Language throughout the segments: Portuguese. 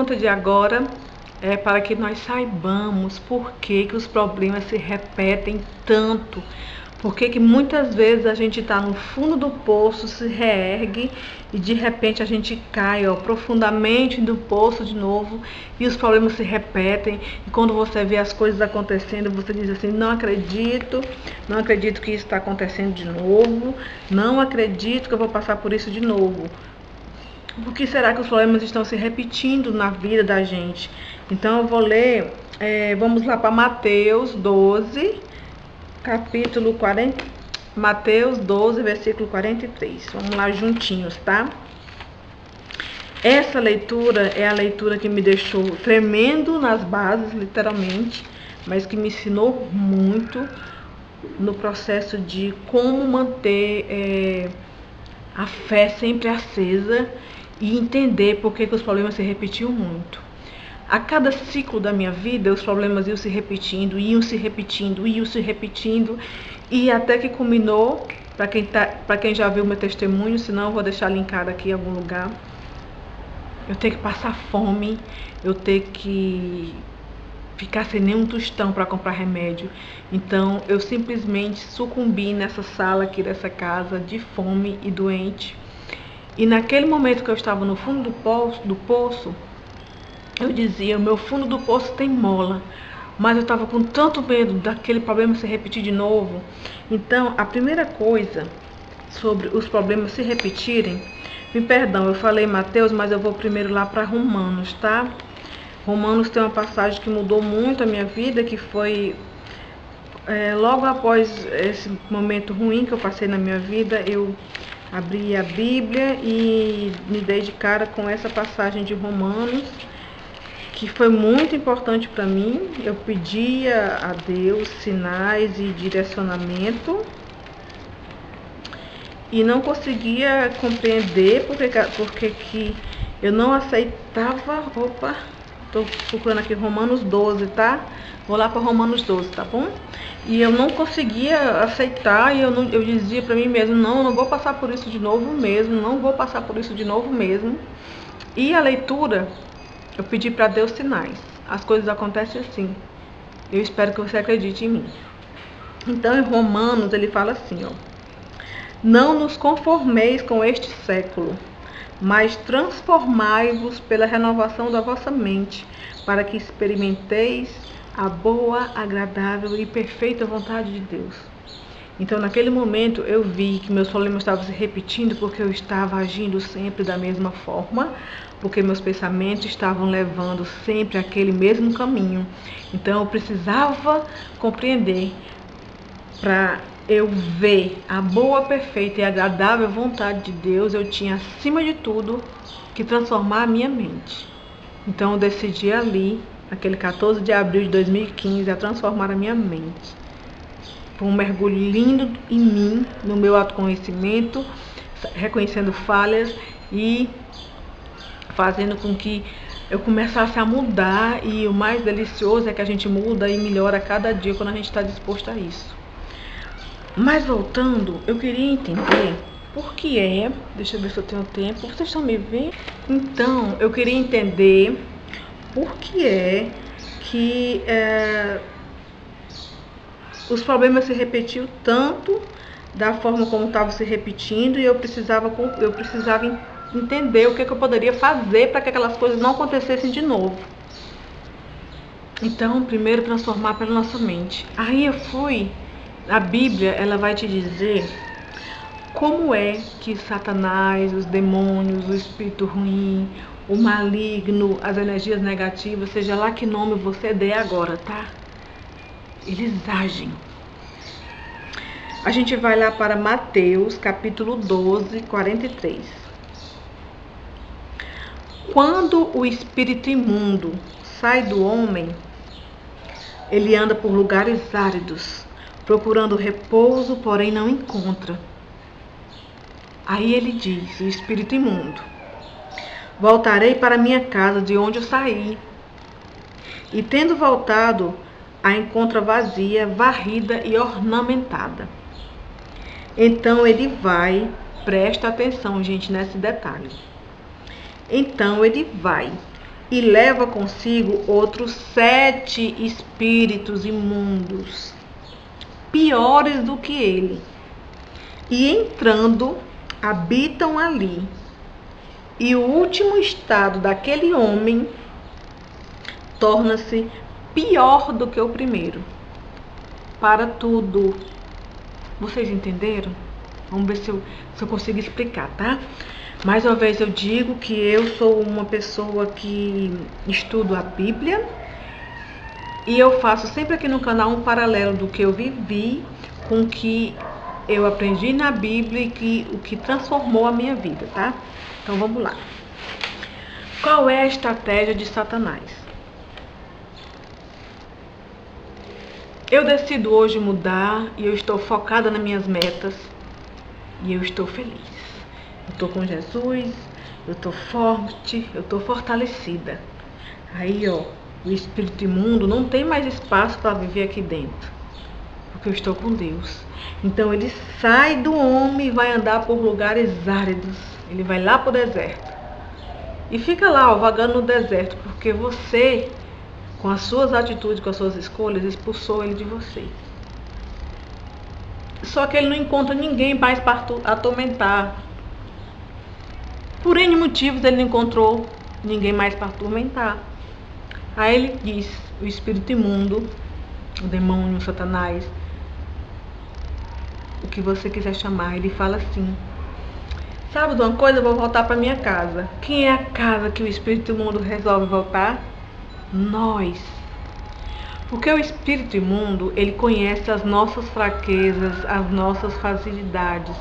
pergunta de agora é para que nós saibamos por que os problemas se repetem tanto. Por que muitas vezes a gente está no fundo do poço, se reergue e de repente a gente cai profundamente no poço de novo e os problemas se repetem. E quando você vê as coisas acontecendo, você diz assim: não acredito que isso está acontecendo de novo, não acredito que eu vou passar por isso de novo. Por que será que os problemas estão se repetindo na vida da gente? Então eu vou ler, vamos lá para Mateus 12, capítulo 40, Mateus 12, versículo 43. Vamos lá juntinhos, tá? Essa leitura é a leitura que me deixou tremendo nas bases, literalmente, mas que me ensinou muito no processo de como manter a fé sempre acesa e entender por que os problemas se repetiam muito. A cada ciclo da minha vida, os problemas iam se repetindo, e até que culminou, para quem já viu meu testemunho, senão eu vou deixar linkado aqui em algum lugar, eu ter que passar fome, eu ter que ficar sem nenhum tostão para comprar remédio. Então eu simplesmente sucumbi nessa sala aqui dessa casa de fome e doente. E naquele momento que eu estava no fundo do poço, eu dizia: o meu fundo do poço tem mola. Mas eu estava com tanto medo daquele problema se repetir de novo. Então a primeira coisa sobre os problemas se repetirem, me perdão, eu falei Mateus, mas eu vou primeiro lá para Romanos, tá? Romanos tem uma passagem que mudou muito a minha vida, que foi logo após esse momento ruim que eu passei na minha vida, eu abri a Bíblia e me dei de cara com essa passagem de Romanos, que foi muito importante para mim. Eu pedia a Deus sinais e direcionamento e não conseguia compreender porque que eu não aceitava. Opa, tô procurando aqui Romanos 12, tá? Vou lá para Romanos 12, tá bom? E eu não conseguia aceitar, e eu dizia para mim mesmo: não vou passar por isso de novo mesmo, não vou passar por isso de novo mesmo. E a leitura, eu pedi para Deus sinais. As coisas acontecem assim. Eu espero que você acredite em mim. Então em Romanos ele fala assim, não nos conformeis com este século, mas transformai-vos pela renovação da vossa mente, para que experimenteis a boa, agradável e perfeita vontade de Deus. Então naquele momento eu vi que meus problemas estavam se repetindo porque eu estava agindo sempre da mesma forma, porque meus pensamentos estavam levando sempre aquele mesmo caminho. Então eu precisava compreender, para eu ver a boa, perfeita e agradável vontade de Deus, eu tinha acima de tudo que transformar a minha mente. Então eu decidi ali, naquele 14 de abril de 2015, a transformar a minha mente. Foi um mergulho lindo em mim, no meu autoconhecimento, reconhecendo falhas e fazendo com que eu começasse a mudar. E o mais delicioso é que a gente muda e melhora a cada dia quando a gente está disposto a isso. Mas voltando, eu queria entender por que deixa eu ver se eu tenho tempo, vocês estão me vendo? Então, eu queria entender por que os problemas se repetiam tanto da forma como estavam se repetindo, e eu precisava entender o que eu poderia fazer para que aquelas coisas não acontecessem de novo. Então, primeiro transformar pela nossa mente. Aí a Bíblia, ela vai te dizer como é que Satanás, os demônios, o espírito ruim, o maligno, as energias negativas, seja lá que nome você der agora, tá? Eles agem. A gente vai lá para Mateus, capítulo 12, 43. Quando o espírito imundo sai do homem, ele anda por lugares áridos, procurando repouso, porém não encontra. Aí ele diz, o espírito imundo: voltarei para minha casa de onde eu saí. E tendo voltado, a encontra vazia, varrida e ornamentada. Então ele vai, presta atenção, gente, nesse detalhe. Então ele vai, e leva consigo outros 7 espíritos imundos, piores do que ele, e entrando, habitam ali. E o último estado daquele homem torna-se pior do que o primeiro. Para tudo. Vocês entenderam? Vamos ver se eu consigo explicar, tá? Mais uma vez eu digo que eu sou uma pessoa que estudo a Bíblia e eu faço sempre aqui no canal um paralelo do que eu vivi com o que eu aprendi na Bíblia e o que transformou a minha vida, tá? Então vamos lá. Qual é a estratégia de Satanás? Eu decido hoje mudar e eu estou focada nas minhas metas e eu estou feliz. Eu estou com Jesus, eu estou forte, eu estou fortalecida. Aí, ó, o espírito imundo não tem mais espaço para viver aqui dentro, porque eu estou com Deus. Então ele sai do homem e vai andar por lugares áridos. Ele vai lá para o deserto e fica lá, ó, vagando no deserto, porque você, com as suas atitudes, com as suas escolhas, expulsou ele de você. Só que ele não encontra ninguém mais para atormentar. Por N motivos ele não encontrou ninguém mais para atormentar. Aí ele diz, o espírito imundo, o demônio, o Satanás, o que você quiser chamar, ele fala assim: sabe de uma coisa, eu vou voltar para minha casa. Quem é a casa que o espírito imundo resolve voltar? Nós. Porque o espírito imundo, ele conhece as nossas fraquezas, as nossas facilidades.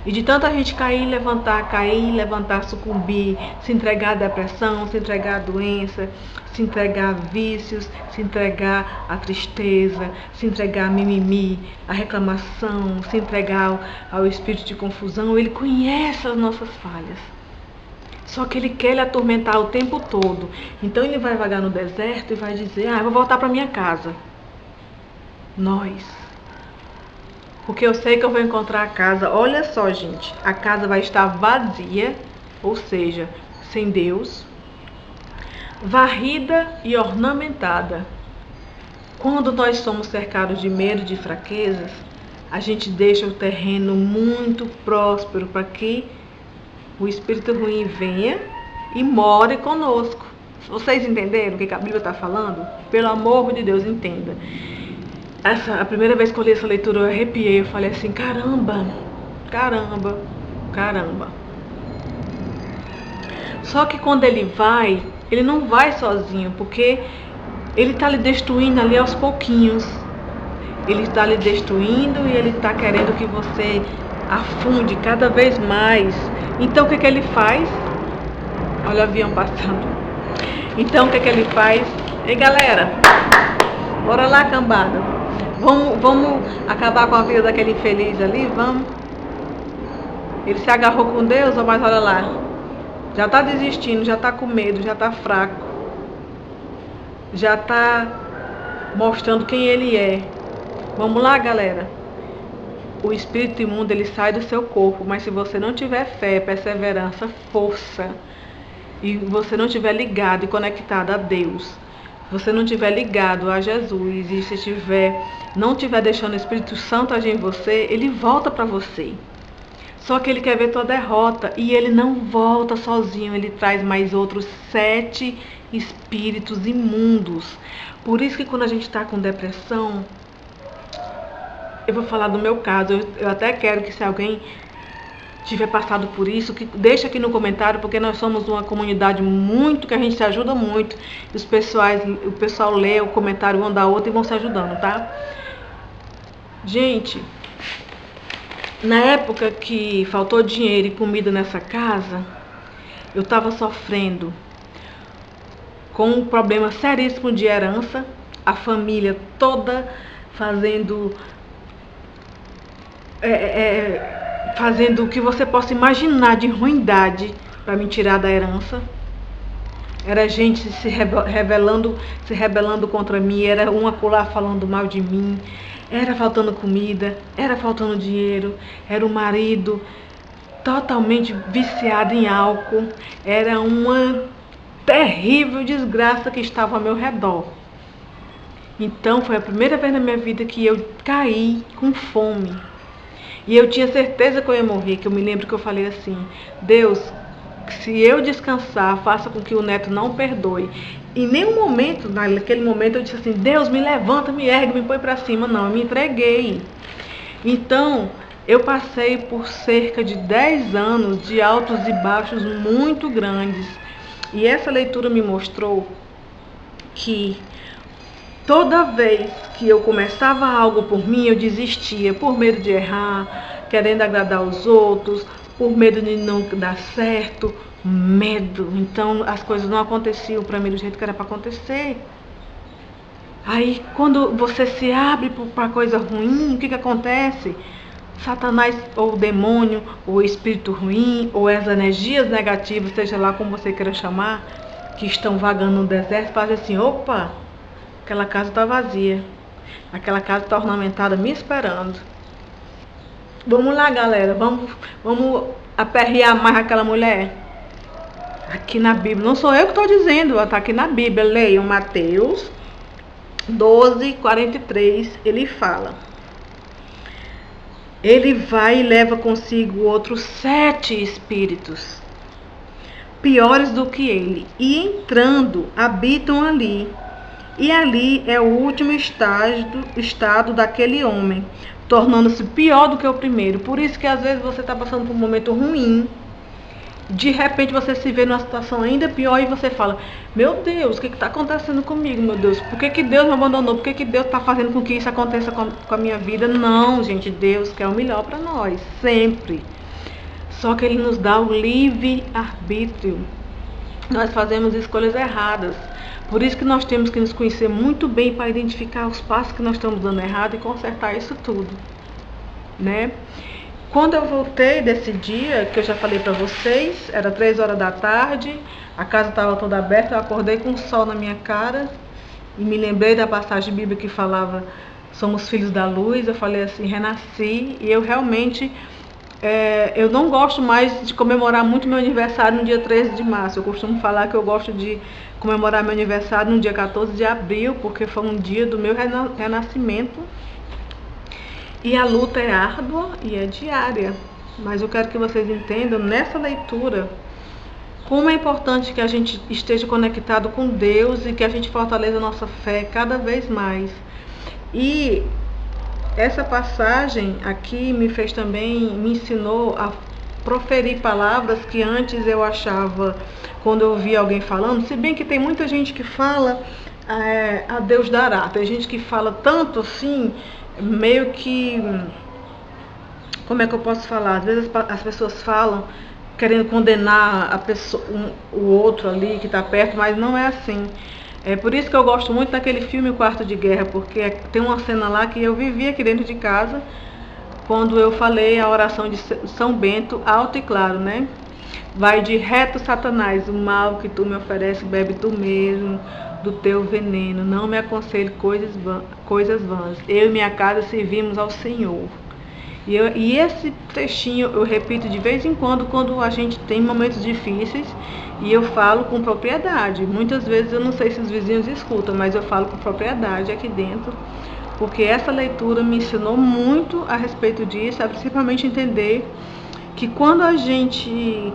E de tanta gente cair, levantar, sucumbir, se entregar à depressão, se entregar à doença, se entregar a vícios, se entregar à tristeza, se entregar a mimimi, à reclamação, se entregar ao espírito de confusão, ele conhece as nossas falhas. Só que ele quer lhe atormentar o tempo todo. Então ele vai vagar no deserto e vai dizer: eu vou voltar para minha casa. Nós. Porque eu sei que eu vou encontrar a casa. Olha só, gente. A casa vai estar vazia, ou seja, sem Deus, varrida e ornamentada. Quando nós somos cercados de medo, de fraquezas, a gente deixa o terreno muito próspero para que o espírito ruim venha e more conosco. Vocês entenderam o que a Bíblia está falando? Pelo amor de Deus, entenda. A primeira vez que eu li essa leitura, eu arrepiei. Eu falei assim: caramba, caramba, caramba. Só que quando ele vai, ele não vai sozinho, porque ele está lhe destruindo ali aos pouquinhos. Ele está lhe destruindo e ele está querendo que você afunde cada vez mais. Então o que ele faz? Olha o avião passando. Então o que ele faz? Ei, galera, bora lá, cambada. Vamos acabar com a vida daquele infeliz ali, vamos. Ele se agarrou com Deus, mas olha lá, já está desistindo, já está com medo, já está fraco, já está mostrando quem ele é. Vamos lá, galera. O espírito imundo, ele sai do seu corpo, mas se você não tiver fé, perseverança, força, e você não tiver ligado e conectado a Deus, você não tiver ligado a Jesus e se não tiver deixando o Espírito Santo agir em você, ele volta para você. Só que ele quer ver tua derrota e ele não volta sozinho, ele traz mais outros 7 espíritos imundos. Por isso que quando a gente está com depressão, eu vou falar do meu caso, eu até quero que se alguém tiver passado por isso, que deixa aqui no comentário, porque nós somos uma comunidade muito, que a gente se ajuda muito. O pessoal lê o comentário um da outra e vão se ajudando, tá? Gente, na época que faltou dinheiro e comida nessa casa, eu estava sofrendo com um problema seríssimo de herança, a família toda fazendo o que você possa imaginar de ruindade para me tirar da herança. Era gente se rebelando contra mim, era um acolá falando mal de mim, era faltando comida, era faltando dinheiro, era um marido totalmente viciado em álcool, era uma terrível desgraça que estava ao meu redor. Então foi a primeira vez na minha vida que eu caí com fome. E eu tinha certeza que eu ia morrer, que eu me lembro que eu falei assim: Deus, se eu descansar, faça com que o neto não perdoe. Em nenhum momento, naquele momento, eu disse assim: Deus, me levanta, me ergue, me põe para cima. Não, eu me entreguei. Então, eu passei por cerca de 10 anos de altos e baixos muito grandes. E essa leitura me mostrou que toda vez que eu começava algo por mim, eu desistia, por medo de errar, querendo agradar os outros, por medo de não dar certo, medo. Então as coisas não aconteciam para mim do jeito que era para acontecer. Aí quando você se abre para coisa ruim, o que acontece? Satanás, ou o demônio, ou o espírito ruim, ou as energias negativas, seja lá como você queira chamar, que estão vagando no deserto, fazem assim: opa, aquela casa está vazia, aquela casa está ornamentada me esperando. Vamos lá, galera, vamos aperrear mais aquela mulher. Aqui na Bíblia, não sou eu que estou dizendo, está aqui na Bíblia. Leiam Mateus 12:43, ele fala: ele vai e leva consigo outros 7 espíritos, piores do que ele, e entrando, habitam ali. E ali é o último estado daquele homem, tornando-se pior do que o primeiro. Por isso que às vezes você está passando por um momento ruim, de repente você se vê numa situação ainda pior e você fala: meu Deus, o que está acontecendo comigo, meu Deus? Por que Deus me abandonou? Por que Deus está fazendo com que isso aconteça com a minha vida? Não, gente, Deus quer o melhor para nós, sempre. Só que Ele nos dá o livre-arbítrio. Nós fazemos escolhas erradas. Por isso que nós temos que nos conhecer muito bem para identificar os passos que nós estamos dando errado e consertar isso tudo, né? Quando eu voltei desse dia, que eu já falei para vocês, era 3 horas da tarde, a casa estava toda aberta, eu acordei com o sol na minha cara e me lembrei da passagem bíblica que falava: somos filhos da luz. Eu falei assim: renasci. E eu realmente, eu não gosto mais de comemorar muito meu aniversário no dia 13 de março. Eu costumo falar que eu gosto de comemorar meu aniversário no dia 14 de abril, porque foi um dia do meu renascimento. E a luta é árdua e é diária. Mas eu quero que vocês entendam nessa leitura como é importante que a gente esteja conectado com Deus e que a gente fortaleça a nossa fé cada vez mais. E essa passagem aqui me fez também, me ensinou a proferir palavras que antes eu achava, quando eu ouvia alguém falando, se bem que tem muita gente que fala a Deus dará, tem gente que fala tanto assim, meio que, como é que eu posso falar? Às vezes as pessoas falam querendo condenar a pessoa, o outro ali que está perto, mas não é assim. É por isso que eu gosto muito daquele filme O Quarto de Guerra, porque tem uma cena lá que eu vivi aqui dentro de casa, quando eu falei a oração de São Bento, alto e claro, né? Vai de reto, Satanás, o mal que tu me oferece, bebe tu mesmo do teu veneno. Não me aconselhe coisas vãs. Eu e minha casa servimos ao Senhor. E esse trechinho eu repito de vez em quando a gente tem momentos difíceis, e eu falo com propriedade. Muitas vezes eu não sei se os vizinhos escutam, mas eu falo com propriedade aqui dentro, porque essa leitura me ensinou muito a respeito disso, principalmente entender que quando a gente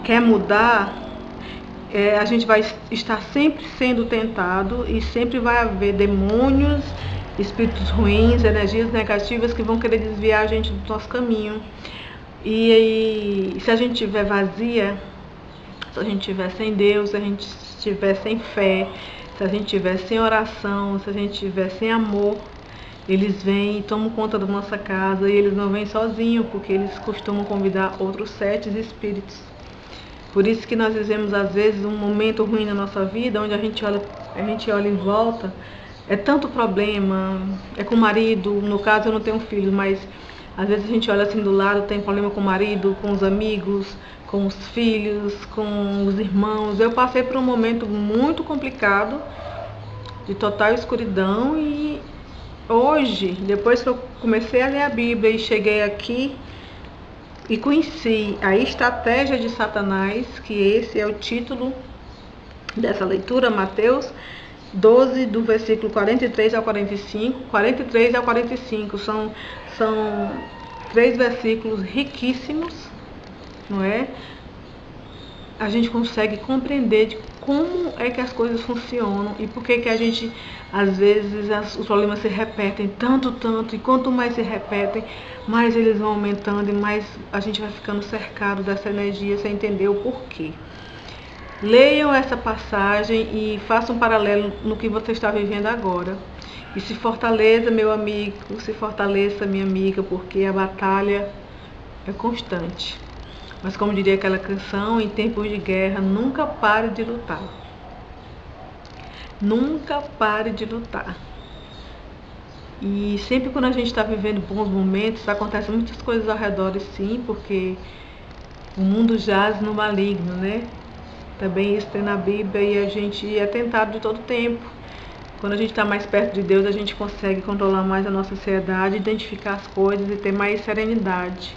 quer mudar, a gente vai estar sempre sendo tentado e sempre vai haver demônios, espíritos ruins, energias negativas que vão querer desviar a gente do nosso caminho. E se a gente estiver vazia, se a gente estiver sem Deus, se a gente estiver sem fé, se a gente estiver sem oração, se a gente estiver sem amor, eles vêm e tomam conta da nossa casa, e eles não vêm sozinhos, porque eles costumam convidar outros 7 espíritos. Por isso que nós vivemos às vezes um momento ruim na nossa vida, onde a gente olha em volta, é tanto problema, é com o marido. No caso eu não tenho filho, mas às vezes a gente olha assim do lado, tem problema com o marido, com os amigos, com os filhos, com os irmãos. Eu passei por um momento muito complicado, de total escuridão, e hoje, depois que eu comecei a ler a Bíblia e cheguei aqui, e conheci a estratégia de Satanás, que esse é o título dessa leitura, Mateus 12, do versículo 43 ao 45. 43 ao 45 são 3 versículos riquíssimos, não é? A gente consegue compreender de como é que as coisas funcionam e por que a gente, às vezes, os problemas se repetem tanto, e quanto mais se repetem, mais eles vão aumentando e mais a gente vai ficando cercado dessa energia sem entender o porquê. Leiam essa passagem e façam um paralelo no que você está vivendo agora. E se fortaleça, meu amigo, se fortaleça, minha amiga, porque a batalha é constante. Mas como diria aquela canção, em tempos de guerra, nunca pare de lutar. Nunca pare de lutar. E sempre quando a gente está vivendo bons momentos, acontecem muitas coisas ao redor, sim, porque o mundo jaz no maligno, né? Também isso tem na Bíblia e a gente é tentado de todo tempo. Quando a gente está mais perto de Deus, a gente consegue controlar mais a nossa ansiedade, identificar as coisas e ter mais serenidade.